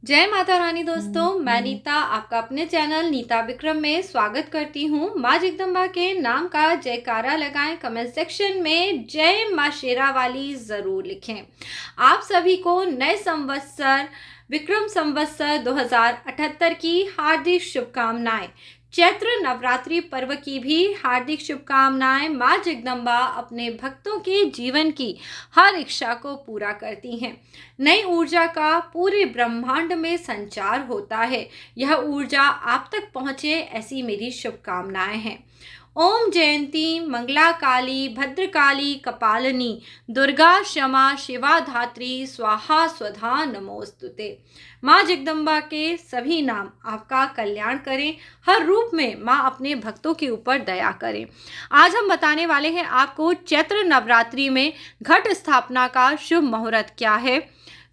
जय माता रानी दोस्तों, मैं नीता आपका अपने चैनल नीता विक्रम में स्वागत करती हूँ। माँ जगदम्बा के नाम का जयकारा लगाएं, कमेंट सेक्शन में जय माँ शेरा वाली ज़रूर लिखें। आप सभी को नए संवत्सर विक्रम संवत्सर 2078 की हार्दिक शुभकामनाएं। चैत्र नवरात्रि पर्व की भी हार्दिक शुभकामनाएं। माँ जगदम्बा अपने भक्तों के जीवन की हर इच्छा को पूरा करती हैं। नई ऊर्जा का पूरे ब्रह्मांड में संचार होता है। यह ऊर्जा आप तक पहुँचे, ऐसी मेरी शुभकामनाएं हैं। ओम जयंती मंगला काली भद्रकाली कपालिनी दुर्गा क्षमा शिवा धात्री स्वाहा स्वधा नमोस्तुते। माँ जगदम्बा के सभी नाम आपका कल्याण करें। हर रूप में माँ अपने भक्तों के ऊपर दया करें। आज हम बताने वाले हैं आपको चैत्र नवरात्रि में घट स्थापना का शुभ मुहूर्त क्या है,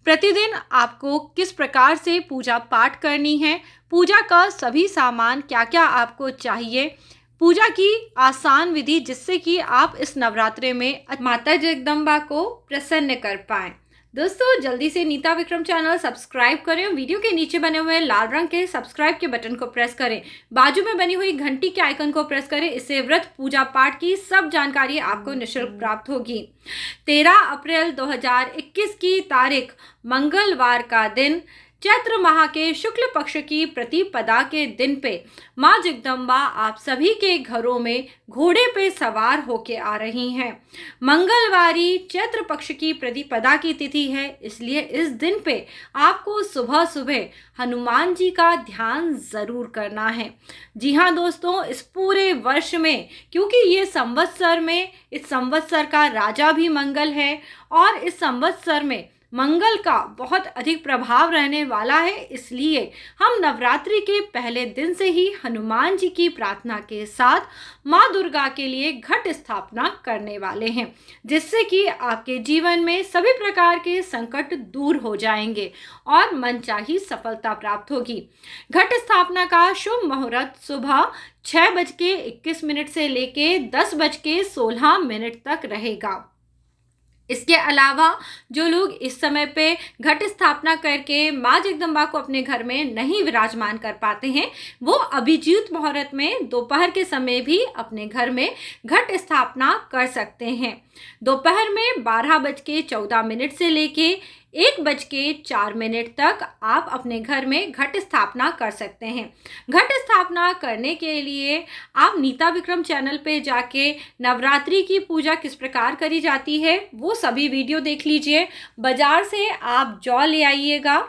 प्रतिदिन आपको किस प्रकार से पूजा पाठ करनी है, पूजा का सभी सामान क्या क्या आपको चाहिए, पूजा की आसान विधि जिससे कि आप इस नवरात्रे में माता जगदम्बा को प्रसन्न कर पाएं। दोस्तों, जल्दी से नीता विक्रम चैनल सब्सक्राइब करें। वीडियो के नीचे बने हुए लाल रंग के सब्सक्राइब के बटन को प्रेस करें। बाजू में बनी हुई घंटी के आइकन को प्रेस करें। इससे व्रत पूजा पाठ की सब जानकारी आपको निःशुल्क प्राप्त होगी। 13 अप्रैल 2021 की तारीख मंगलवार का दिन, चैत्र माह के शुक्ल पक्ष की प्रतिपदा के दिन पे माँ जगदम्बा आप सभी के घरों में घोड़े पे सवार होके आ रही हैं। मंगलवारी चैत्र पक्ष की प्रतिपदा की तिथि है, इसलिए इस दिन पे आपको सुबह सुबह हनुमान जी का ध्यान ज़रूर करना है। जी हाँ दोस्तों, इस पूरे वर्ष में, क्योंकि ये संवत्सर में इस संवत्सर का राजा भी मंगल है और इस संवत्सर में मंगल का बहुत अधिक प्रभाव रहने वाला है, इसलिए हम नवरात्रि के पहले दिन से ही हनुमान जी की प्रार्थना के साथ माँ दुर्गा के लिए घट स्थापना करने वाले हैं, जिससे कि आपके जीवन में सभी प्रकार के संकट दूर हो जाएंगे और मनचाही सफलता प्राप्त होगी। घट स्थापना का शुभ मुहूर्त सुबह 6:21 से लेके 10:16 तक रहेगा। इसके अलावा जो लोग इस समय पे घट स्थापना करके माँ जगदम्बा को अपने घर में नहीं विराजमान कर पाते हैं, वो अभिजीत मुहूर्त में दोपहर के समय भी अपने घर में घट स्थापना कर सकते हैं। दोपहर में 12:14 से लेके 1:04 तक आप अपने घर में घट स्थापना कर सकते हैं। घट स्थापना करने के लिए आप नीता विक्रम चैनल पे जाके नवरात्रि की पूजा किस प्रकार करी जाती है वो सभी वीडियो देख लीजिए। बाजार से आप जौ ले आइएगा,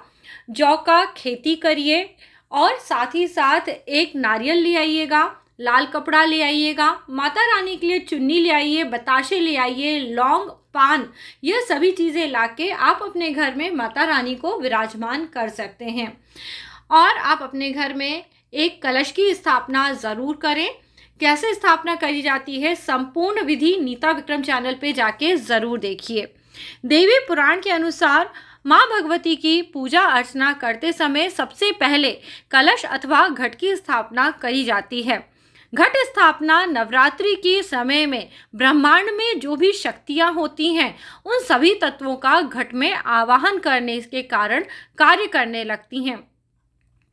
जौ का खेती करिए और साथ ही साथ एक नारियल ले आइएगा, लाल कपड़ा ले आइएगा, माता रानी के लिए चुन्नी ले आइए, बताशे ले आइए, लौंग, पान, यह सभी चीज़ें लाके आप अपने घर में माता रानी को विराजमान कर सकते हैं। और आप अपने घर में एक कलश की स्थापना ज़रूर करें। कैसे स्थापना करी जाती है, संपूर्ण विधि नीता विक्रम चैनल पे जाके ज़रूर देखिए। देवी पुराण के अनुसार माँ भगवती की पूजा अर्चना करते समय सबसे पहले कलश अथवा घट की स्थापना करी जाती है। घट स्थापना नवरात्रि के समय में ब्रह्मांड में जो भी शक्तियाँ होती हैं, उन सभी तत्वों का घट में आवाहन करने के कारण कार्य करने लगती हैं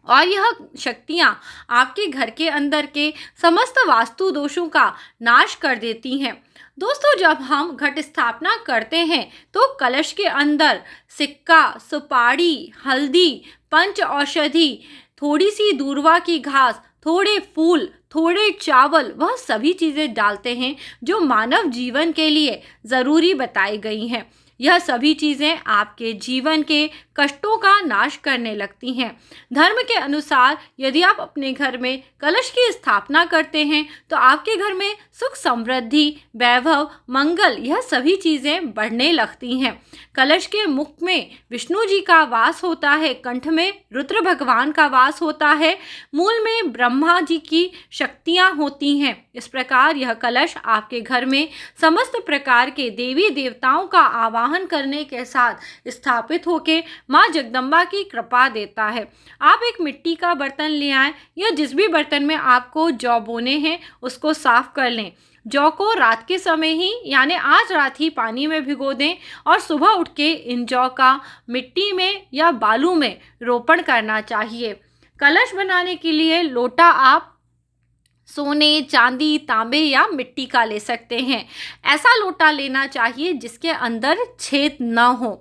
और यह शक्तियाँ आपके घर के अंदर के समस्त वास्तु दोषों का नाश कर देती हैं। दोस्तों, जब हम घट स्थापना करते हैं तो कलश के अंदर सिक्का, सुपारी, हल्दी, पंच औषधि, थोड़ी सी दूर्वा की घास, थोड़े फूल, थोड़े चावल, वह सभी चीज़ें डालते हैं जो मानव जीवन के लिए ज़रूरी बताई गई हैं। यह सभी चीज़ें आपके जीवन के कष्टों का नाश करने लगती हैं। धर्म के अनुसार यदि आप अपने घर में कलश की स्थापना करते हैं तो आपके घर में सुख, समृद्धि, वैभव, मंगल, यह सभी चीज़ें बढ़ने लगती हैं। कलश के मुख में विष्णु जी का वास होता है, कंठ में रुद्र भगवान का वास होता है, मूल में ब्रह्मा जी की शक्तियाँ होती हैं। इस प्रकार यह कलश आपके घर में समस्त प्रकार के देवी देवताओं का आवाहन करने के साथ स्थापित होकर माँ जगदम्बा की कृपा देता है। आप एक मिट्टी का बर्तन ले आएं या जिस भी बर्तन में आपको जौ बोने हैं उसको साफ कर लें। जौ को रात के समय ही यानी आज रात ही पानी में भिगो दें और सुबह उठ के इन जौ का मिट्टी में या बालू में रोपण करना चाहिए। कलश बनाने के लिए लोटा आप सोने, चांदी, तांबे या मिट्टी का ले सकते हैं। ऐसा लोटा लेना चाहिए जिसके अंदर छेद न हो।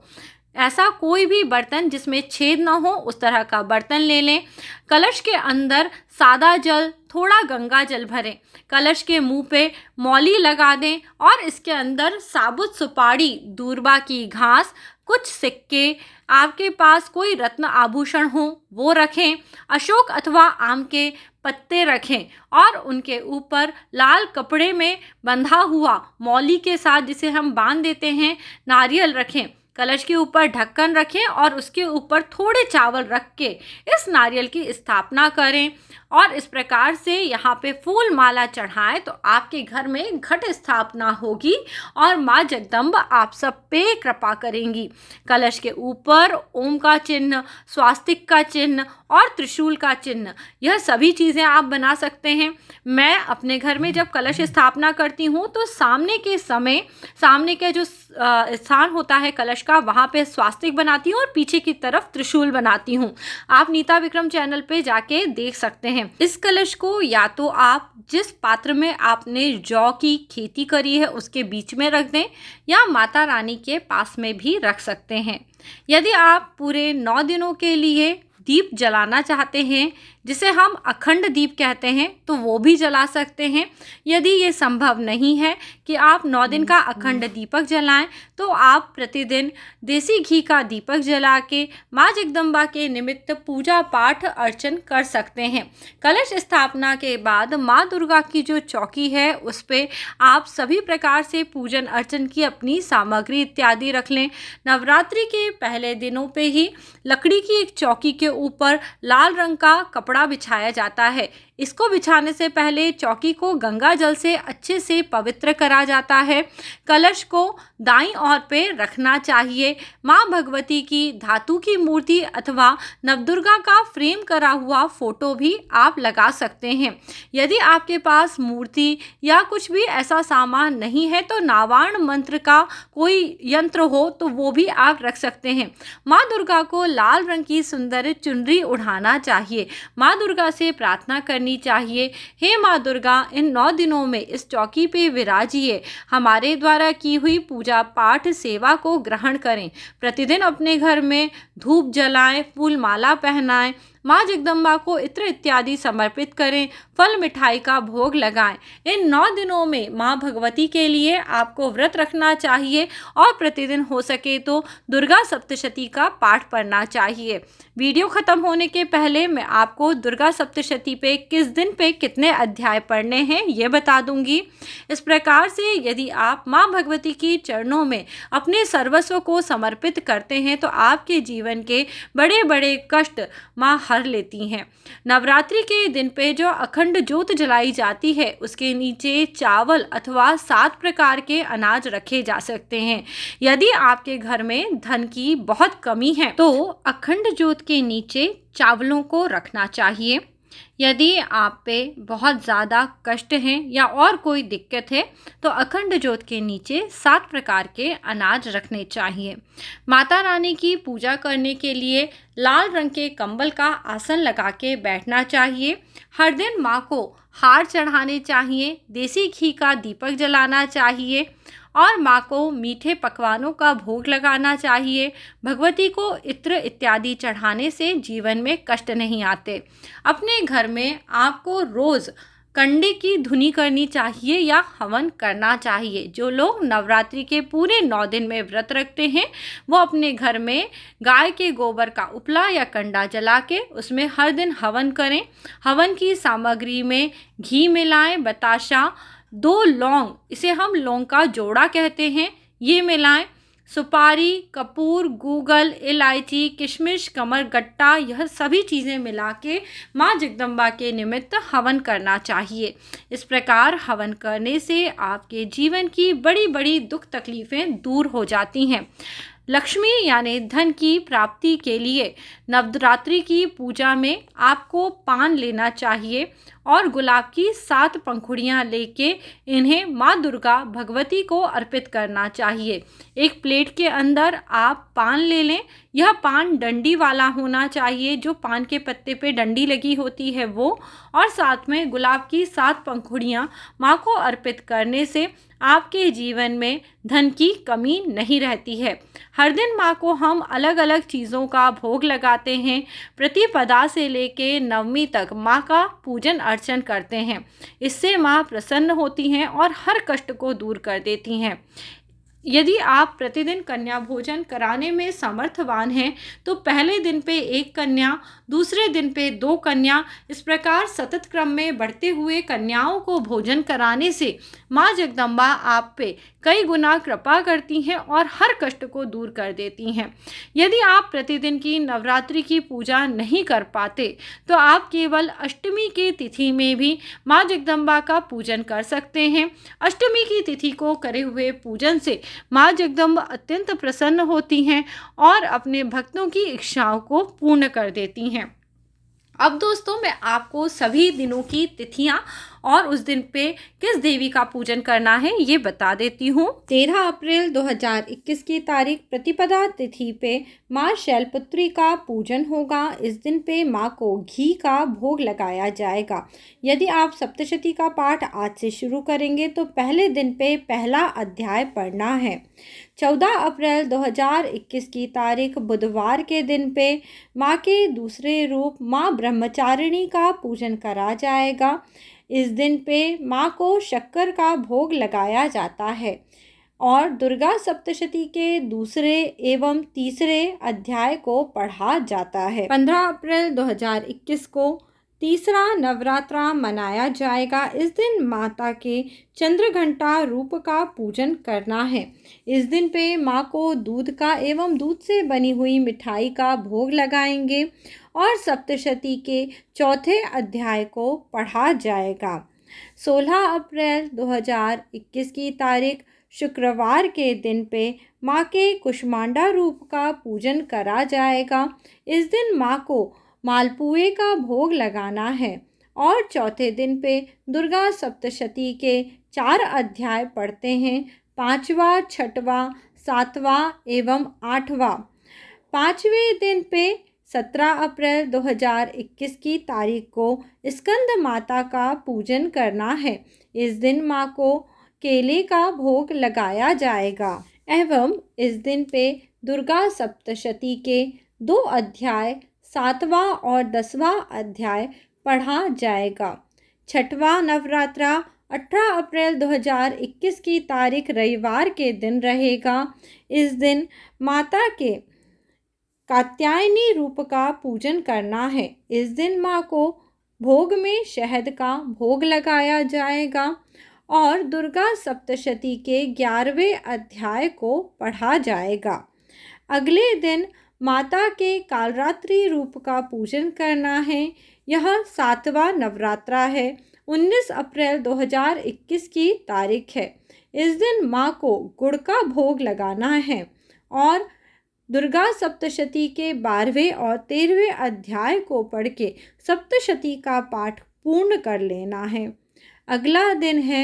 ऐसा कोई भी बर्तन जिसमें छेद न हो उस तरह का बर्तन ले लें। कलश के अंदर सादा जल, थोड़ा गंगा जल भरें। कलश के मुंह पे मौली लगा दें और इसके अंदर साबुत सुपारी, दूर्बा की घास, कुछ सिक्के, आपके पास कोई रत्न आभूषण हो वो रखें। अशोक अथवा आम के पत्ते रखें और उनके ऊपर लाल कपड़े में बंधा हुआ मौली के साथ, जिसे हम बांध देते हैं, नारियल रखें। कलश के ऊपर ढक्कन रखें और उसके ऊपर थोड़े चावल रख के इस नारियल की स्थापना करें और इस प्रकार से यहाँ पे फूल माला चढ़ाएं तो आपके घर में घट स्थापना होगी और माँ जगदम्बा आप सब पे कृपा करेंगी। कलश के ऊपर ओम का चिन्ह, स्वास्तिक का चिन्ह और त्रिशूल का चिन्ह, यह सभी चीज़ें आप बना सकते हैं। मैं अपने घर में जब कलश स्थापना करती हूँ तो सामने के जो स्थान होता है कलश का, वहाँ पे स्वास्तिक बनाती हूँ और पीछे की तरफ त्रिशूल बनाती हूँ। आप नीता विक्रम चैनल पे जाके देख सकते हैं। इस कलश को या तो आप जिस पात्र में आपने जौ की खेती करी है उसके बीच में रख दें या माता रानी के पास में भी रख सकते हैं। यदि आप पूरे 9 दिनों के लिए दीप जलाना चाहते हैं, जिसे हम अखंड दीप कहते हैं, तो वो भी जला सकते हैं। यदि ये संभव नहीं है कि आप 9 दिन का अखंड दीपक जलाएं, तो आप प्रतिदिन देसी घी का दीपक जला के माँ जगदम्बा के निमित्त पूजा पाठ अर्चन कर सकते हैं। कलश स्थापना के बाद माँ दुर्गा की जो चौकी है उस पर आप सभी प्रकार से पूजन अर्चन की अपनी सामग्री इत्यादि रख लें। नवरात्रि के पहले दिनों पे ही लकड़ी की एक चौकी के ऊपर लाल रंग का कपड़ा बिछाया जाता है। इसको बिछाने से पहले चौकी को गंगा जल से अच्छे से पवित्र करा जाता है। कलश को दाईं ओर पे रखना चाहिए। माँ भगवती की धातु की मूर्ति अथवा नवदुर्गा का फ्रेम करा हुआ फोटो भी आप लगा सकते हैं। यदि आपके पास मूर्ति या कुछ भी ऐसा सामान नहीं है तो नावाण मंत्र का कोई यंत्र हो तो वो भी आप रख सकते हैं। माँ दुर्गा को लाल रंग की सुंदर चुनरी उड़ाना चाहिए। माँ दुर्गा से प्रार्थना करनी चाहिए, हे माँ दुर्गा, इन 9 दिनों में इस चौकी पे विराजिए, हमारे द्वारा की हुई पूजा पाठ सेवा को ग्रहण करें। प्रतिदिन अपने घर में धूप जलाएं, फूल माला पहनाएं, माँ जगदम्बा को इत्र इत्यादि समर्पित करें, फल मिठाई का भोग लगाएं। इन 9 दिनों में माँ भगवती के लिए आपको व्रत रखना चाहिए और प्रतिदिन हो सके तो दुर्गा सप्तशती का पाठ पढ़ना चाहिए। वीडियो ख़त्म होने के पहले मैं आपको दुर्गा सप्तशती पे किस दिन पे कितने अध्याय पढ़ने हैं ये बता दूंगी। इस प्रकार से यदि आप माँ भगवती की चरणों में अपने सर्वस्व को समर्पित करते हैं तो आपके जीवन के बड़े बड़े कष्ट माँ हर लेती हैं। नवरात्रि के दिन पे जो अखंड ज्योत जलाई जाती है उसके नीचे चावल अथवा 7 प्रकार के अनाज रखे जा सकते हैं। यदि आपके घर में धन की बहुत कमी है तो अखंड ज्योत के नीचे चावलों को रखना चाहिए। यदि आप पे बहुत ज़्यादा कष्ट हैं या और कोई दिक्कत है तो अखंड ज्योत के नीचे 7 प्रकार के अनाज रखने चाहिए। माता रानी की पूजा करने के लिए लाल रंग के कंबल का आसन लगा के बैठना चाहिए। हर दिन माँ को हार चढ़ाने चाहिए, देसी घी का दीपक जलाना चाहिए और माँ को मीठे पकवानों का भोग लगाना चाहिए। भगवती को इत्र इत्यादि चढ़ाने से जीवन में कष्ट नहीं आते। अपने घर में आपको रोज़ कंडे की धुनी करनी चाहिए या हवन करना चाहिए। जो लोग नवरात्रि के पूरे 9 दिन में व्रत रखते हैं वो अपने घर में गाय के गोबर का उपला या कंडा जला के उसमें हर दिन हवन करें। हवन की सामग्री में घी मिलाएं, बताशा, 2 लौंग, इसे हम लौंग का जोड़ा कहते हैं, ये मिलाएं, सुपारी, कपूर, गूगल, इलायची, किशमिश, कमरगट्टा, यह सभी चीज़ें मिला के माँ जगदम्बा के निमित्त हवन करना चाहिए। इस प्रकार हवन करने से आपके जीवन की बड़ी बड़ी दुख तकलीफ़ें दूर हो जाती हैं। लक्ष्मी यानी धन की प्राप्ति के लिए नवरात्रि की पूजा में आपको पान लेना चाहिए और गुलाब की 7 पंखुड़ियाँ लेके इन्हें माँ दुर्गा भगवती को अर्पित करना चाहिए। एक प्लेट के अंदर आप पान ले लें। यह पान डंडी वाला होना चाहिए, जो पान के पत्ते पे डंडी लगी होती है वो, और साथ में गुलाब की 7 पंखुड़ियाँ माँ को अर्पित करने से आपके जीवन में धन की कमी नहीं रहती है। हर दिन माँ को हम अलग अलग चीज़ों का भोग लगाते हैं। प्रतिपदा से लेके नवमी तक माँ का पूजन अर्चन करते हैं। इससे माँ प्रसन्न होती हैं और हर कष्ट को दूर कर देती हैं। यदि आप प्रतिदिन कन्या भोजन कराने में समर्थवान हैं तो पहले दिन पे 1 कन्या, दूसरे दिन पे 2 कन्या, इस प्रकार सतत क्रम में बढ़ते हुए कन्याओं को भोजन कराने से माँ जगदम्बा आप पे कई गुना कृपा करती हैं और हर कष्ट को दूर कर देती हैं। यदि आप प्रतिदिन की नवरात्रि की पूजा नहीं कर पाते तो आप केवल अष्टमी की तिथि में भी माँ जगदम्बा का पूजन कर सकते हैं। अष्टमी की तिथि को करे हुए पूजन से माँ जगदम्बा अत्यंत प्रसन्न होती हैं और अपने भक्तों की इच्छाओं को पूर्ण कर देती हैं। अब दोस्तों, मैं आपको सभी दिनों की तिथियां और उस दिन पे किस देवी का पूजन करना है ये बता देती हूँ। 13 अप्रैल 2021 की तारीख प्रतिपदा तिथि पे माँ शैलपुत्री का पूजन होगा। इस दिन पे माँ को घी का भोग लगाया जाएगा। यदि आप सप्तशती का पाठ आज से शुरू करेंगे तो पहले दिन पे पहला अध्याय पढ़ना है। 14 अप्रैल 2021 की तारीख बुधवार के दिन पे माँ के दूसरे रूप माँ ब्रह्मचारिणी का पूजन करा जाएगा। इस दिन पे माँ को शक्कर का भोग लगाया जाता है और दुर्गा सप्तशती के दूसरे एवं तीसरे अध्याय को पढ़ा जाता है। 15 अप्रैल 2021 को तीसरा नवरात्रा मनाया जाएगा। इस दिन माता के चंद्रघंटा रूप का पूजन करना है। इस दिन पे माँ को दूध का एवं दूध से बनी हुई मिठाई का भोग लगाएंगे और सप्तशती के चौथे अध्याय को पढ़ा जाएगा। 16 अप्रैल 2021 की तारीख शुक्रवार के दिन पे माँ के कुष्मांडा रूप का पूजन करा जाएगा। इस दिन माँ को मालपुए का भोग लगाना है और चौथे दिन पे दुर्गा सप्तशती के 4 अध्याय पढ़ते हैं, 5वां, 6वां, 7वां एवं 8वां। 5वें दिन पे 17 अप्रैल 2021 की तारीख को स्कंद माता का पूजन करना है। इस दिन माँ को केले का भोग लगाया जाएगा एवं इस दिन पे दुर्गा सप्तशती के 2 अध्याय 7वां और 10वां अध्याय पढ़ा जाएगा। 6वां नवरात्रा 18 अप्रैल 2021 की तारीख रविवार के दिन रहेगा। इस दिन माता के कात्यायनी रूप का पूजन करना है। इस दिन माँ को भोग में शहद का भोग लगाया जाएगा और दुर्गा सप्तशती के 11वें अध्याय को पढ़ा जाएगा। अगले दिन माता के कालरात्रि रूप का पूजन करना है। यह 7वां नवरात्रा है। 19 अप्रैल 2021 की तारीख है। इस दिन माँ को गुड़ का भोग लगाना है और दुर्गा सप्तशती के 12वें और 13वें अध्याय को पढ़ के सप्तशती का पाठ पूर्ण कर लेना है। अगला दिन है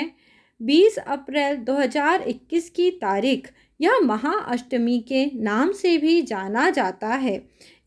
20 अप्रैल 2021 की तारीख। यह महाअष्टमी के नाम से भी जाना जाता है।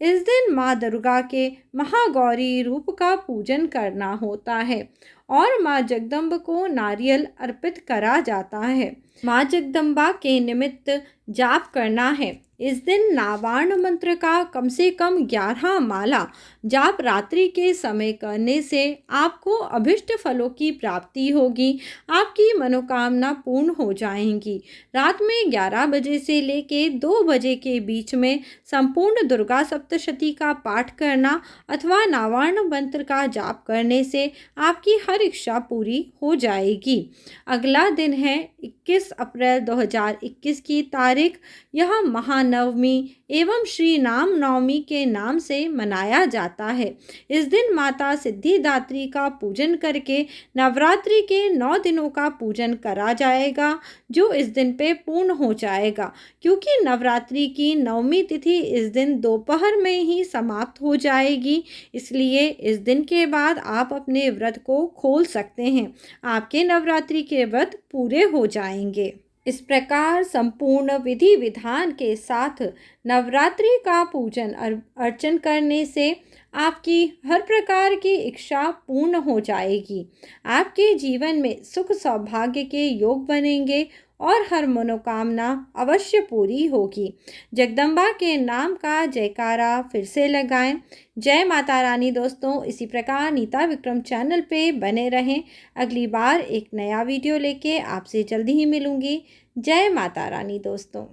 इस दिन माँ दुर्गा के महागौरी रूप का पूजन करना होता है और माँ जगदम्बा को नारियल अर्पित करा जाता है। माँ जगदम्बा के निमित्त जाप करना है। इस दिन नावार्ण मंत्र का कम से कम 11 माला जाप रात्रि के समय करने से आपको अभिष्ट फलों की प्राप्ति होगी। आपकी मनोकामना पूर्ण हो जाएंगी। रात में 11 बजे से लेके 2 बजे के बीच में संपूर्ण दुर्गा सप्तशती का पाठ करना अथवा नावार्ण मंत्र का जाप करने से आपकी हर इच्छा पूरी हो जाएगी। अगला दिन है 21 अप्रैल 2021 की तारीख। यह महान महानवमी एवं श्री राम नवमी के नाम से मनाया जाता है। इस दिन माता सिद्धिदात्री का पूजन करके नवरात्रि के 9 दिनों का पूजन करा जाएगा, जो इस दिन पे पूर्ण हो जाएगा, क्योंकि नवरात्रि की नवमी तिथि इस दिन दोपहर में ही समाप्त हो जाएगी। इसलिए इस दिन के बाद आप अपने व्रत को खोल सकते हैं। आपके नवरात्रि के व्रत पूरे हो जाएंगे। इस प्रकार संपूर्ण विधि विधान के साथ नवरात्रि का पूजन अर्चन करने से आपकी हर प्रकार की इच्छा पूर्ण हो जाएगी। आपके जीवन में सुख सौभाग्य के योग बनेंगे और हर मनोकामना अवश्य पूरी होगी। जगदम्बा के नाम का जयकारा फिर से लगाएं। जय माता रानी। दोस्तों, इसी प्रकार नीता विक्रम चैनल पे बने रहें। अगली बार एक नया वीडियो लेके आपसे जल्दी ही मिलूंगी। जय माता रानी दोस्तों।